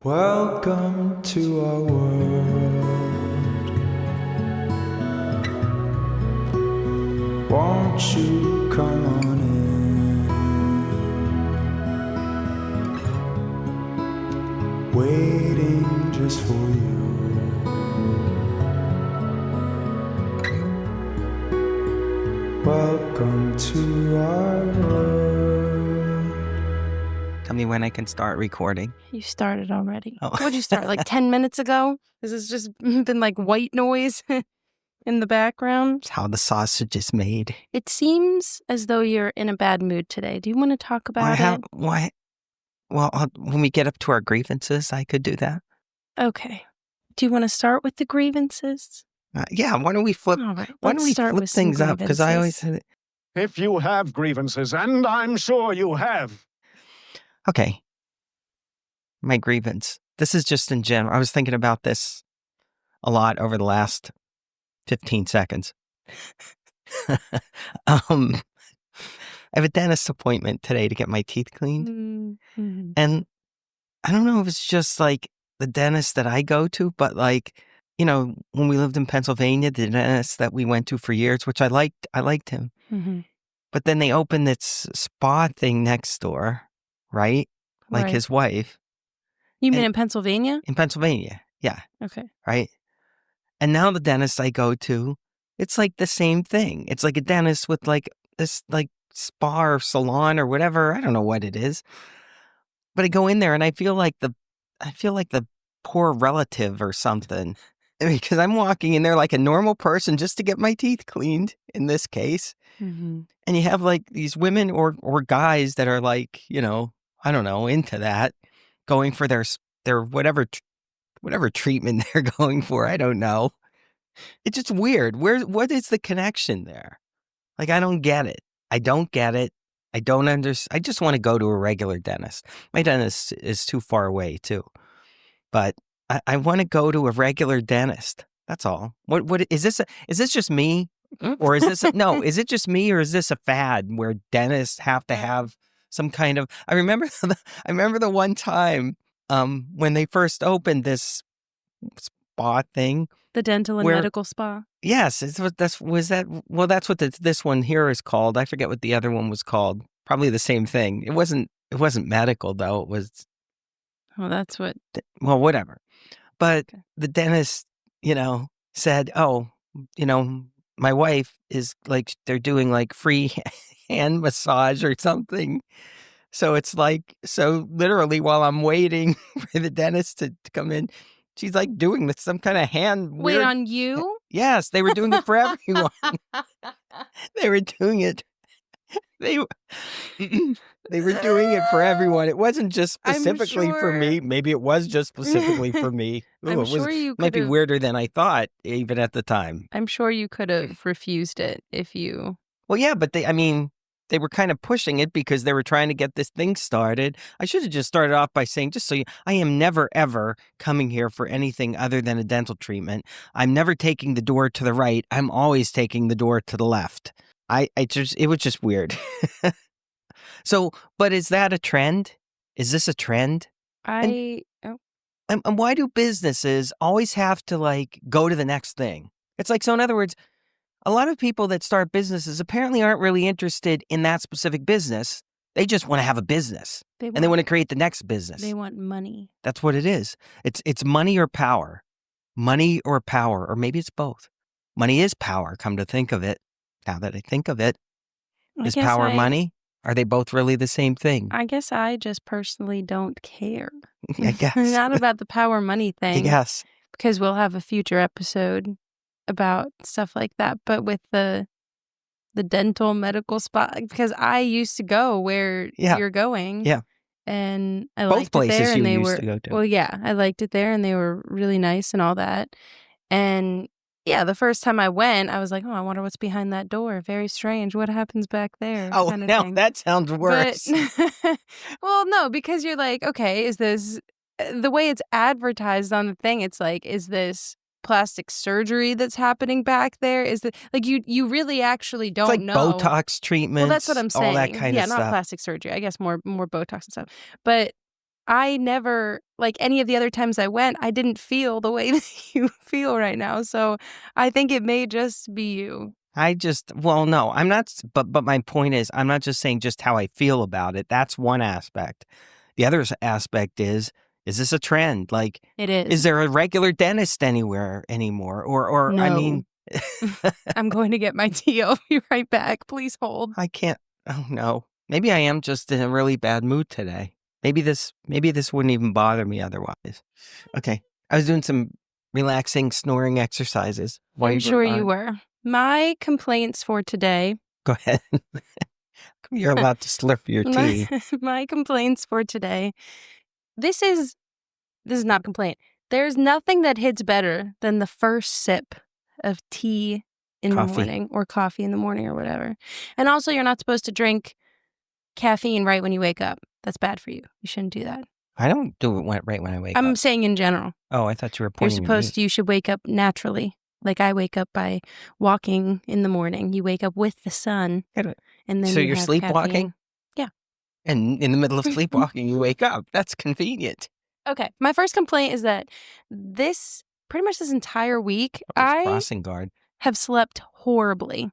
Welcome to our world. Won't you come on in? Waiting just for you. Welcome to our world. Tell me when I can start recording. You started already. Oh. What'd you start, like 10 minutes ago? This has just been like white noise in the background. It's how the sausage is made. It seems as though you're in a bad mood today. Do you want to talk about it? Why? Well, when we get up to our grievances, I could do that. Okay. Do you want to start with the grievances? Yeah, why don't we flip? All right, why don't we start flip with some things up? Because I always grievances. said, If you have grievances, and I'm sure you have. okay, my grievance. This is just in general. I was thinking about this a lot over the last 15 seconds. I have a dentist appointment today to get my teeth cleaned. Mm-hmm. And I don't know if it's just like the dentist that I go to, but like, you know, when we lived in Pennsylvania, the dentist that we went to for years, which I liked him. Mm-hmm. But then they opened this spa thing next door, right? Like Right. his wife. You mean in Pennsylvania? In Pennsylvania, yeah. Okay. Right? And now the dentist I go to, it's like the same thing. It's like a dentist with like this like spa or salon or whatever. I don't know what it is. But I go in there and I feel like the poor relative or something. Because I'm walking in there like a normal person just to get my teeth cleaned in this case. Mm-hmm. And you have like these women or guys that are like, you know, I don't know, into that, going for their whatever treatment they're going for. I don't know. It's just weird. What is the connection there? Like, I don't get it. I don't get it. I don't understand. I just want to go to a regular dentist. My dentist is too far away too. But I want to go to a regular dentist. That's all. What is this? Is this just me? Or is this no, is it just me, or is this a fad where dentists have to have some kind of I remember the one time when they first opened this spa thing. The dental and medical spa? Yes, that's what this one here is called. I forget what the other one was called. Probably the same thing. It wasn't medical though. It was that's what. Well, whatever. But Okay. the dentist, you know, said, "Oh, you know, my wife is like they're doing like free hand massage or something." So it's like literally while I'm waiting for the dentist to come in, she's like doing this some kind of hand. Wait, weird... on you? Yes, they were doing it for everyone. They were doing it. They were doing it for everyone. It wasn't just specifically for me. Maybe it was just specifically for me. Ooh, I'm sure you might be weirder than I thought, even at the time. I'm sure you could have refused it if you. Well, yeah, but they were kind of pushing it because they were trying to get this thing started. I should have just started off by saying, I am never, ever coming here for anything other than a dental treatment. I'm never taking the door to the right. I'm always taking the door to the left. It was just weird. So, but is that a trend? Is this a trend? And why do businesses always have to like go to the next thing? It's like, so in other words, a lot of people that start businesses apparently aren't really interested in that specific business. They just want to have a business and they want to create the next business. They want money. That's what it is. It's money or power. Money or power, or maybe it's both. Money is power, come to think of it. Now that I think of it, is power money? Are they both really the same thing? I guess I just personally don't care. I guess. Not about the power money thing. Yes. Because we'll have a future episode about stuff like that. But with the dental medical spot, because I used to go where you're going. Yeah. And I both liked places it there, and they used were to go to. Well, yeah, I liked it there and they were really nice and all that. And yeah, the first time I went, I was like, oh, I wonder what's behind that door. Very strange. What happens back there? Oh, kind of now thing. that sounds worse. But, well, no, because you're like, okay, is this the way it's advertised on the thing? It's like, is this plastic surgery that's happening back there? Is it like you really actually don't it's like know? Botox treatments. Well, that's what I'm saying. All that kind of stuff. Yeah, not plastic surgery. I guess more Botox and stuff. But I never, like any of the other times I went, I didn't feel the way that you feel right now. So I think it may just be you. No, I'm not, but my point is, I'm not just saying just how I feel about it. That's one aspect. The other aspect is this a trend? Like, It is. is there a regular dentist anywhere anymore? Or I No. mean, I'm going to get my tea. I'll be right back. Please hold. I can't, oh no. Maybe I am just in a really bad mood today. Maybe this wouldn't even bother me otherwise. Okay. I was doing some relaxing snoring exercises. while I'm were sure you gone. were. My complaints for today. Go ahead. You're allowed to slurp your tea. My complaints for today. This is not a complaint. There's nothing that hits better than the first sip of tea in the morning or coffee in the morning or whatever. And also, you're not supposed to drink caffeine right when you wake up. That's bad for you. You shouldn't do that. I don't do it right when I wake up. I'm saying in general. Oh, I thought you were pointing You should wake up naturally. Like I wake up by walking in the morning. You wake up with the sun. And then So you're have sleepwalking? caffeine. Yeah. And in the middle of sleepwalking, you wake up. That's convenient. Okay. My first complaint is that pretty much this entire week, I crossing guard. have slept horribly.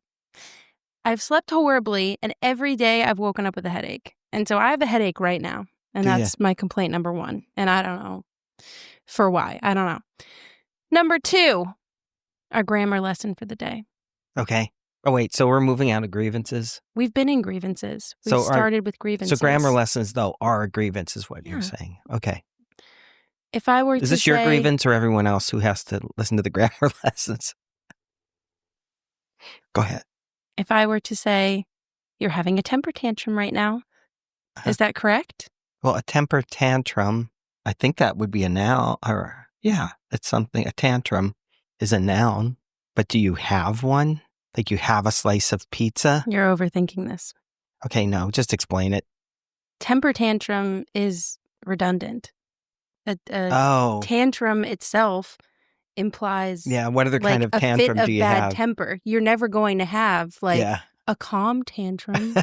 I've slept horribly, and every day I've woken up with a headache. And so I have a headache right now. And that's my complaint number one. And I don't know for why. I don't know. Number two, our grammar lesson for the day. Okay. Oh, wait. So we're moving out of grievances? We've been in grievances. We started with grievances. So grammar lessons, though, are a grievance is what you're saying. Okay. If I were Is this your grievance or everyone else who has to listen to the grammar lessons? Go ahead. If I were to say, you're having a temper tantrum right now, is that correct? Well, a temper tantrum, I think that would be a noun. It's something. A tantrum is a noun. But do you have one? Like you have a slice of pizza? You're overthinking this. Okay, no, just explain it. Temper tantrum is redundant. Tantrum itself implies what other kind of tantrum do you have? A fit of bad temper. You're never going to have a calm tantrum.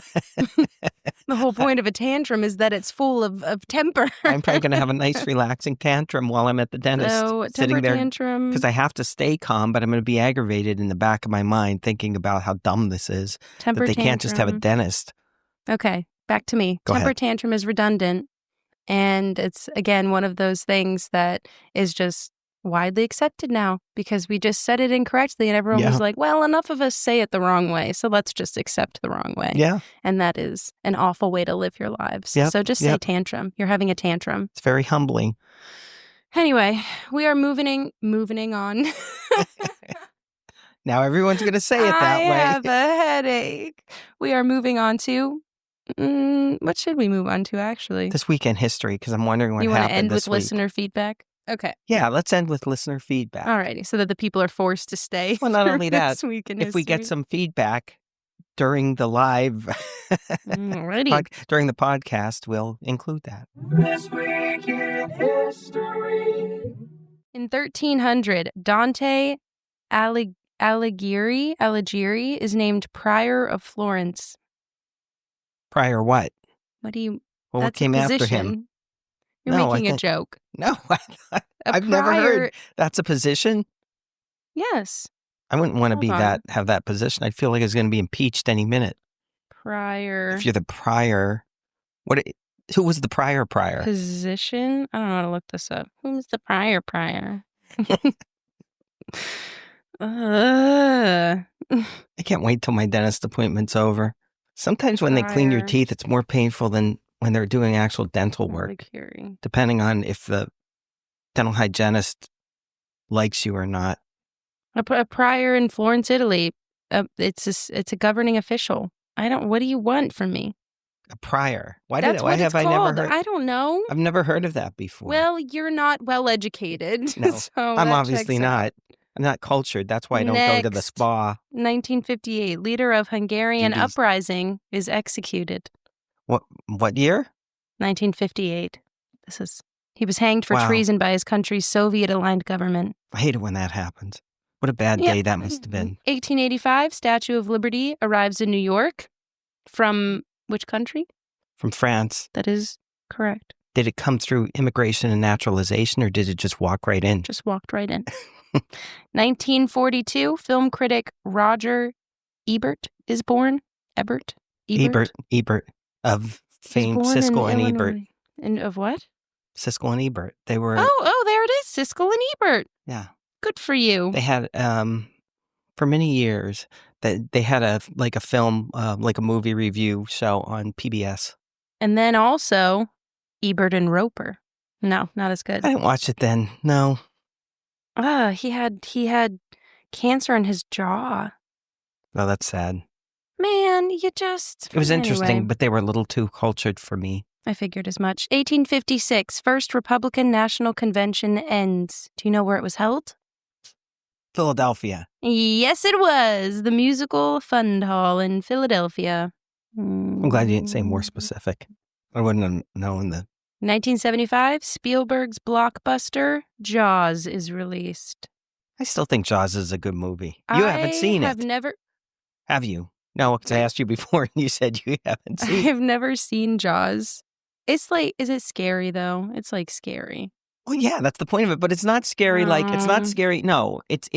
The whole point of a tantrum is that it's full of temper. I'm probably going to have a nice relaxing tantrum while I'm at the dentist. So, sitting there tantrum. Because I have to stay calm, but I'm going to be aggravated in the back of my mind thinking about how dumb this is. Temper that they tantrum. Can't just have a dentist. Okay, back to me. Go temper ahead. Tantrum is redundant. And it's, again, one of those things that is just widely accepted now because we just said it incorrectly and everyone was like, well, enough of us say it the wrong way, so let's just accept the wrong way. Yeah. And that is an awful way to live your lives. Yep. So just say tantrum. You're having a tantrum. It's very humbling. Anyway, we are moving on. Now everyone's going to say it that way. I have a headache. We are moving on to... what should we move on to, actually? This weekend history, because I'm wondering what happened this week. You want to end with listener feedback? Okay. Yeah, let's end with listener feedback. Alrighty, so that the people are forced to stay. Well, not only that, if we get some feedback during the live, during the podcast, we'll include that. This week in history. In 1300, Dante Alighieri is named Prior of Florence. Prior what? What do you... Well, what came after him? You're making a joke. No, I've never heard that's a position. Yes. I wouldn't want to have that position. I'd feel like I was going to be impeached any minute. Prior. If you're the prior, who was the prior? Position? I don't know how to look this up. Who's the prior? I can't wait till my dentist appointment's over. Sometimes when they clean your teeth, it's more painful than when they're doing actual dental work, depending on if the dental hygienist likes you or not. A prior in Florence, Italy. It's a governing official. What do you want from me? A prior. Why have I never heard? I don't know. I've never heard of that before. Well, you're not well educated. No, so I'm obviously not. I'm not cultured. That's why I don't go to the spa. 1958, leader of Hungarian uprising is executed. What year? 1958. He was hanged for treason by his country's Soviet-aligned government. I hate it when that happens. What a bad day that must have been. 1885, Statue of Liberty arrives in New York. From which country? From France. That is correct. Did it come through immigration and naturalization, or did it just walk right in? Just walked right in. 1942, film critic Roger Ebert is born. Ebert of He's famed born Siskel in and Ebert. Illinois. And of what? Siskel and Ebert. They were. Oh, there it is. Siskel and Ebert. Yeah. Good for you. They had for many years that they had a film like a movie review show on PBS. And then also Ebert and Roper. No, not as good. I didn't watch it then. No. He had cancer in his jaw. Oh, that's sad. Man, you just... It was interesting, Anyway, but they were a little too cultured for me. I figured as much. 1856, first Republican National Convention ends. Do you know where it was held? Philadelphia. Yes, it was. The Musical Fund Hall in Philadelphia. I'm glad you didn't say more specific. I wouldn't have known the... 1975, Spielberg's blockbuster Jaws is released. I still think Jaws is a good movie. You haven't seen it. I have never... Have you? No, because I asked you before and you said you haven't I seen it. have never seen Jaws. It's like, is it scary though? It's like scary. Well, yeah, that's the point of it. But it's not scary. Like, it's not scary. No, it's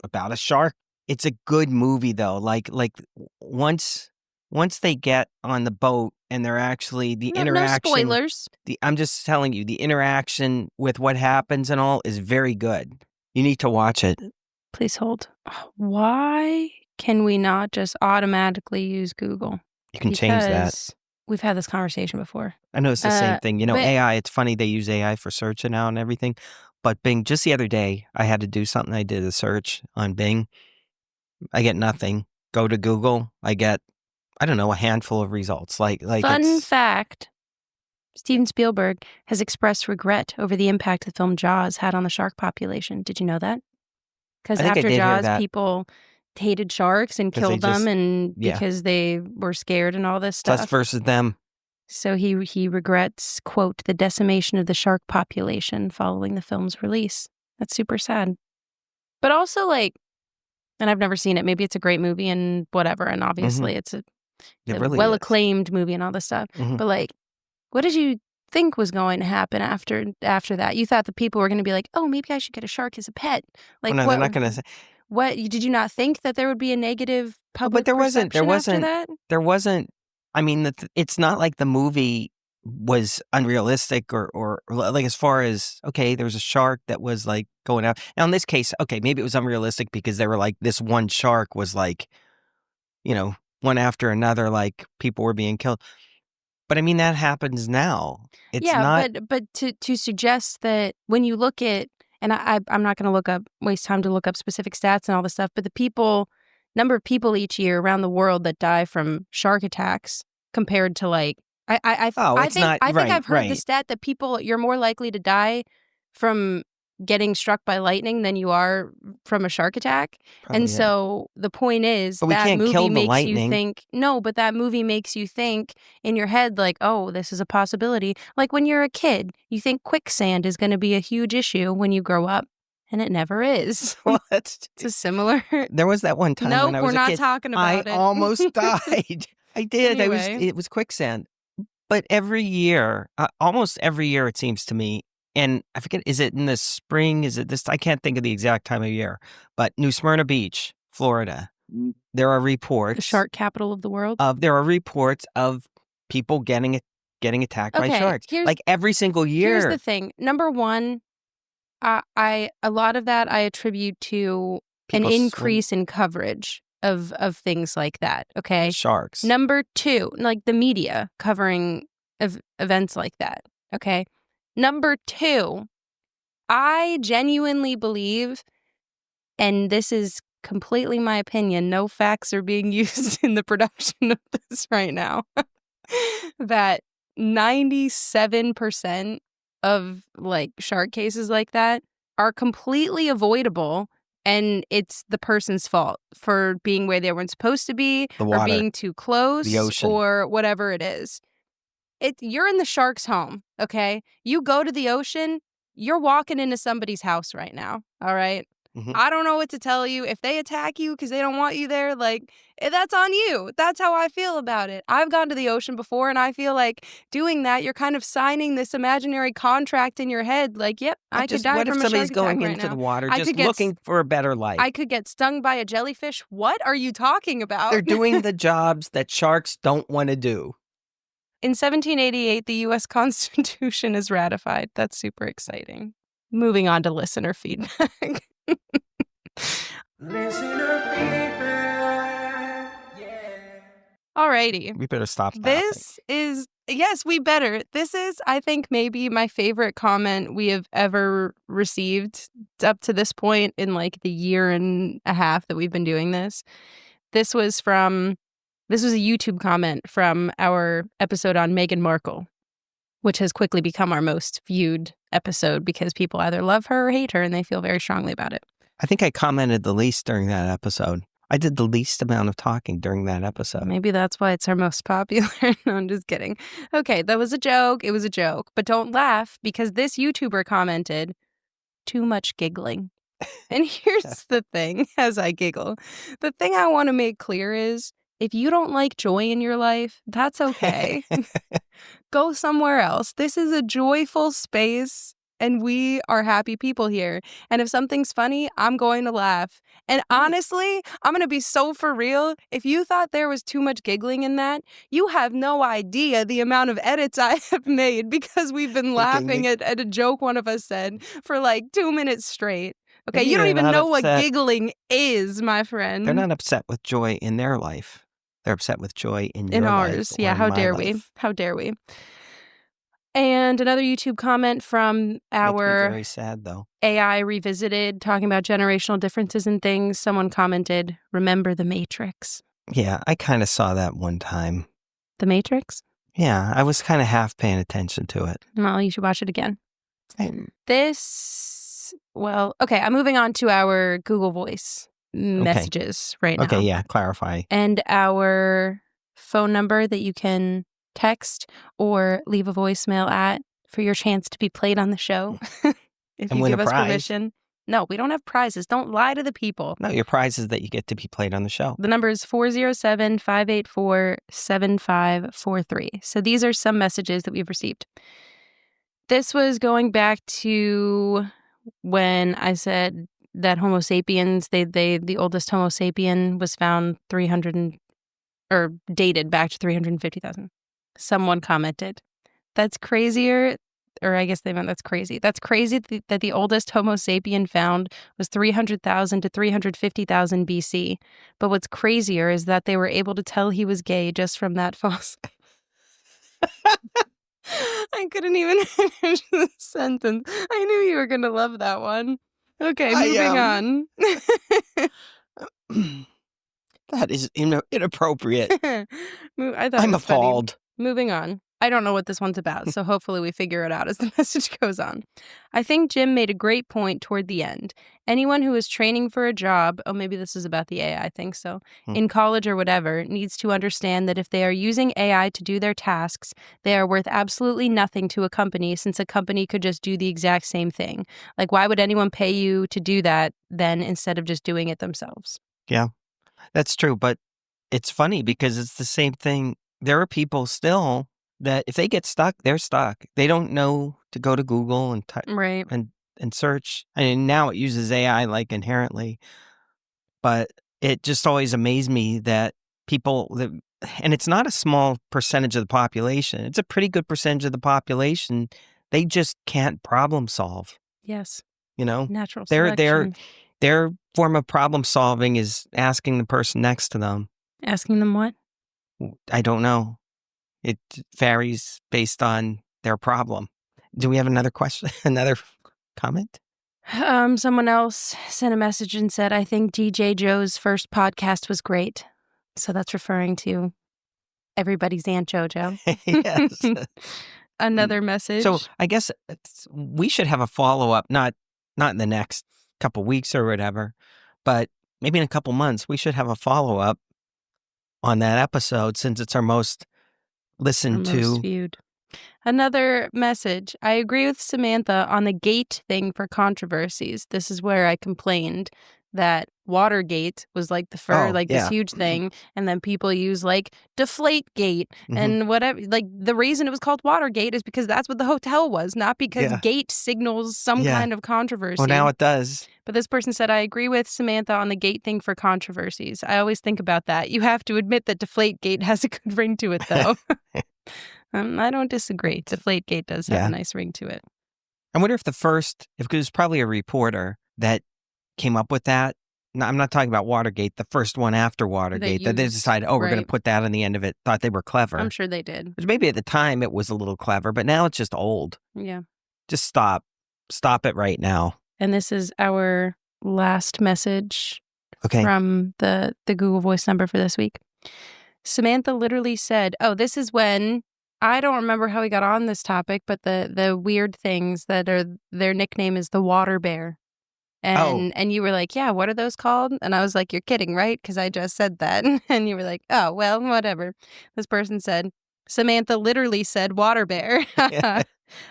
about a shark. It's a good movie though. Like once they get on the boat and they're actually the interaction. No spoilers. I'm just telling you, the interaction with what happens and all is very good. You need to watch it. Please hold. Why can we not just automatically use Google? You can change that. Because we've had this conversation before. I know it's the same thing. You know, but- AI, it's funny they use AI for searching now and everything. But Bing, just the other day, I had to do something. I did a search on Bing. I get nothing. Go to Google. I get, I don't know, a handful of results. Like Fun fact, Steven Spielberg has expressed regret over the impact the film Jaws had on the shark population. Did you know that? Because I think I after did hear Jaws, that. people hated sharks and 'Cause they killed them, just- and yeah. because they were scared and all this Us stuff. versus them. So he regrets, quote, the decimation of the shark population following the film's release. That's super sad. But also, like, and I've never seen it. Maybe it's a great movie and whatever. And obviously it's a It really well-acclaimed movie and all this stuff. Mhm. But, like, what did you think was going to happen after that? You thought the people were going to be like, oh, maybe I should get a shark as a pet. Like, no, what, they're not going to say. What did you not think that there would be a negative public But there wasn't. perception after that? There wasn't. I mean, it's not like the movie was unrealistic or like, as far as, okay, there was a shark that was like going out. Now in this case, okay, maybe it was unrealistic because they were like, this one shark was like, you know, one after another, like people were being killed. But I mean, that happens now. It's not. But to suggest that when you look at, and I'm not going to waste time to look up specific stats and all this stuff, but the number of people each year around the world that die from shark attacks compared to like, I think I've heard the stat that you're more likely to die from getting struck by lightning than you are from a shark attack. Probably, and yeah. so the point is But we that can't movie kill the makes you lightning. think, no, but that movie makes you think in your head like, oh, this is a possibility. Like when you're a kid, you think quicksand is going to be a huge issue when you grow up. And it never is. Well, it's a similar. There was that one time Nope, when I was we're a not kid. talking about it. I almost died. I did. Anyway. It was quicksand. But every year, almost every year, it seems to me, and I forget, is it in the spring? Is it this? I can't think of the exact time of year. But New Smyrna Beach, Florida, there are reports. The shark capital of the world. There are reports of people getting attacked by sharks. Like every single year. Here's the thing. Number one, a lot of that I attribute to People an increase in coverage of things like that. Okay. Sharks. Number two, like the media covering events like that. Okay. Number two, I genuinely believe, and this is completely my opinion, no facts are being used in the production of this right now, that 97% of like shark cases like that are completely avoidable, and it's the person's fault for being where they weren't supposed to be, The or water, being too close, the ocean. or whatever it is. You're in the shark's home, okay? You go to the ocean, you're walking into somebody's house right now, all right? I don't know what to tell you. If they attack you because they don't want you there, like, that's on you. That's how I feel about it. I've gone to the ocean before, and I feel like doing that, you're kind of signing this imaginary contract in your head. Like, yep, I could die What if from a somebody's shark attack going right into now. the water I just could get looking for a better life? I could get stung by a jellyfish. What are you talking about? They're doing the jobs that sharks don't want to do. In 1788, the U.S. Constitution is ratified. That's super exciting. Moving on to listener feedback. Listener feedback. Yeah. Alrighty. We better stop. This is, yes, we better. This is, I think, maybe my favorite comment we have ever received up to this point in like the year and a half that we've been doing this. This was a YouTube comment from our episode on Meghan Markle, which has quickly become our most viewed episode because people either love her or hate her and they feel very strongly about it. I think I commented the least during that episode. I did the least amount of talking during that episode. Maybe that's why it's our most popular. No, I'm just kidding. Okay, that was a joke. It was a joke. But don't laugh because this YouTuber commented, too much giggling. And here's the thing, as I giggle. The thing I want to make clear is, if you don't like joy in your life, that's okay. Go somewhere else. This is a joyful space, and we are happy people here. And if something's funny, I'm going to laugh. And honestly, I'm going to be so for real. If you thought there was too much giggling in that, you have no idea the amount of edits I have made because we've been laughing at a joke one of us said for like 2 minutes straight. Okay, Maybe you don't they're even not know what upset. giggling is, my friend. They're not upset with joy in their life. They're upset with joy in your ours. life. Yeah, or how in my dare we? life. How dare we? And another YouTube comment from Makes me our very sad, though. AI Revisited, talking about generational differences and things. Someone commented, remember the Matrix. Yeah, I kind of saw that one time. The Matrix? Yeah, I was kind of half paying attention to it. Well, you should watch it again. I- Okay, I'm moving on to our Google Voice messages right now. Okay, yeah, clarify. And our phone number that you can text or leave a voicemail at for your chance to be played on the show. If And you win give a us prize. permission. No, we don't have prizes. Don't lie to the people. No, your prize is that you get to be played on the show. The number is 407-584-7543. So these are some messages that we've received. This was going back to when I said that Homo sapiens, the oldest Homo sapien was found dated back to 350,000. Someone commented, that's crazier, or I guess they meant that's crazy. That's crazy that the oldest Homo sapien found was 300,000 to 350,000 BC. But what's crazier is that they were able to tell he was gay just from that fossil. I couldn't even finish the sentence. I knew you were going to love that one. Okay, moving on. That is inappropriate. I thought it I'm was funny. appalled. Moving on. I don't know what this one's about, so hopefully we figure it out as the message goes on. I think Jim made a great point toward the end. Anyone who is training for a job, maybe this is about the AI, I think so, in college or whatever, needs to understand that if they are using AI to do their tasks, they are worth absolutely nothing to a company, since a company could just do the exact same thing. Like, why would anyone pay you to do that then instead of just doing it themselves? Yeah, that's true. But it's funny because it's the same thing. There are people still that if they get stuck, they're stuck. They don't know to go to Google and Right. and search. I mean, now it uses AI like inherently, but it just always amazed me that people and it's not a small percentage of the population. It's a pretty good percentage of the population. They just can't problem solve. Yes. You know, Natural selection. their form of problem solving is asking the person next to them. Asking them what? I don't know. It varies based on their problem. Do we have another question? Another comment? Someone else sent a message and said, I think DJ Joe's first podcast was great. So that's referring to everybody's Aunt JoJo. Yes. Another message. So I guess we should have a follow-up, not in the next couple weeks or whatever, but maybe in a couple months, we should have a follow-up on that episode since it's our most listened to viewed. Another message. I agree with Samantha on the gate thing for controversies. This is where I complained that Watergate was like the first, Oh, this yeah. huge thing, and then people use like Deflategate Mhm. and whatever. Like the reason it was called Watergate is because that's what the hotel was, not because Yeah. gate signals some Yeah. kind of controversy. Well, now it does. But this person said, I agree with Samantha on the gate thing for controversies. I always think about that. You have to admit that Deflategate has a good ring to it, though. I don't disagree. Deflategate does have Yeah. a nice ring to it. I wonder if if it was probably a reporter that came up with that. No, I'm not talking about Watergate, the first one after Watergate, that they used- decided, we're going right. to put that on the end of it. Thought they were clever. I'm sure they did. Which maybe at the time it was a little clever, but now it's just old. Yeah. Just stop. Stop it right now. And this is our last message Okay. from the Google Voice number for this week. Samantha literally said, this is when, I don't remember how we got on this topic, but the weird things that are, their nickname is the water bear. And you were like, yeah, what are those called? And I was like, you're kidding, right? Because I just said that. And you were like, oh, well, whatever. This person said, Samantha literally said water bear.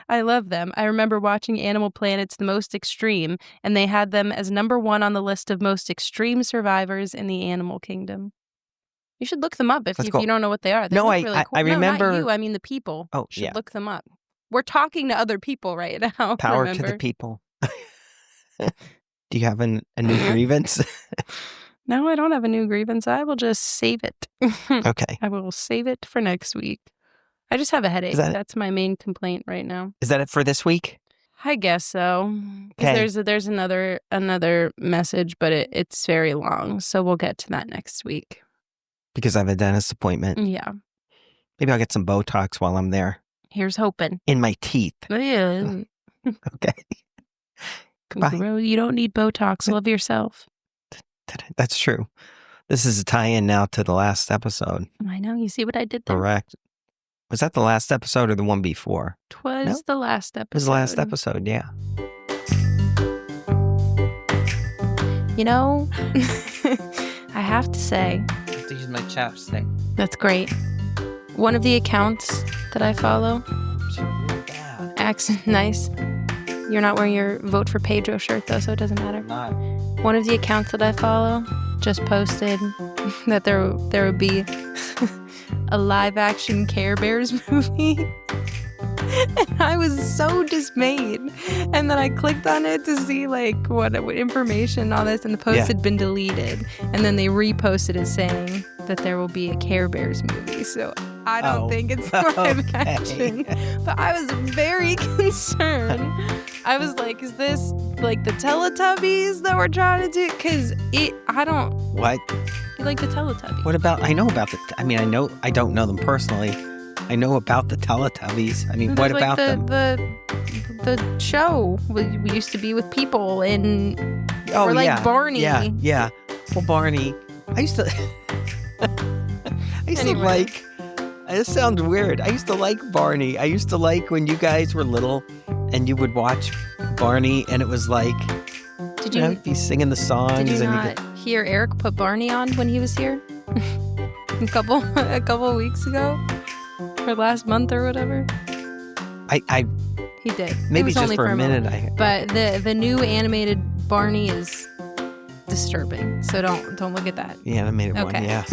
I love them. I remember watching Animal Planet's The Most Extreme, and they had them as number 1 on the list of most extreme survivors in the animal kingdom. You should look them up if cool. you don't know what they are. They No, look really cool. I remember. No, not you. I mean the people. Oh, You should yeah. look them up. We're talking to other people right now. Power remember? to the people. Do you have a new grievance? No, I don't have a new grievance. I will just save it. Okay. I will save it for next week. I just have a headache. That's my main complaint right now. Is that it for this week? I guess so. Because there's another message, but it's very long. So we'll get to that next week. Because I have a dentist appointment. Yeah. Maybe I'll get some Botox while I'm there. Here's hoping. In my teeth. Yeah. Okay. Goodbye. You don't need Botox. Love yourself. That's true. This is a tie-in now to the last episode. I know. You see what I did there? Correct. Was that the last episode or the one before? Twas the last episode. It was the last episode, yeah. You know, I have to say. I have to use my chapstick. That's great. One of the accounts that I follow. Really bad. Accent nice. You're not wearing your Vote for Pedro shirt, though, so it doesn't matter. Not. One of the accounts that I follow just posted that there would be a live-action Care Bears movie. And I was so dismayed. And then I clicked on it to see, like, what information on this, and the post had been deleted. And then they reposted it saying that there will be a Care Bears movie. So I don't think it's live action. But I was very concerned. I was like, is this like the Teletubbies that we're trying to do? Because I don't... What? You like the Teletubbies. What about... I know about I don't know them personally. I know about the Teletubbies. I mean, what about them? The show we used to be with people and Oh, or like yeah. Barney. Yeah. Well, Barney. I used to... Anyway. like... This sounds weird. I used to like Barney. I used to like when you guys were little and you would watch Barney and it was like... Did you be singing the songs. Did you and not hear Eric put Barney on when he was here? a couple of weeks ago? Or last month or whatever? He did. Maybe just only for a minute. But the new animated Barney is disturbing. So don't look at that. The animated one, Okay. yeah.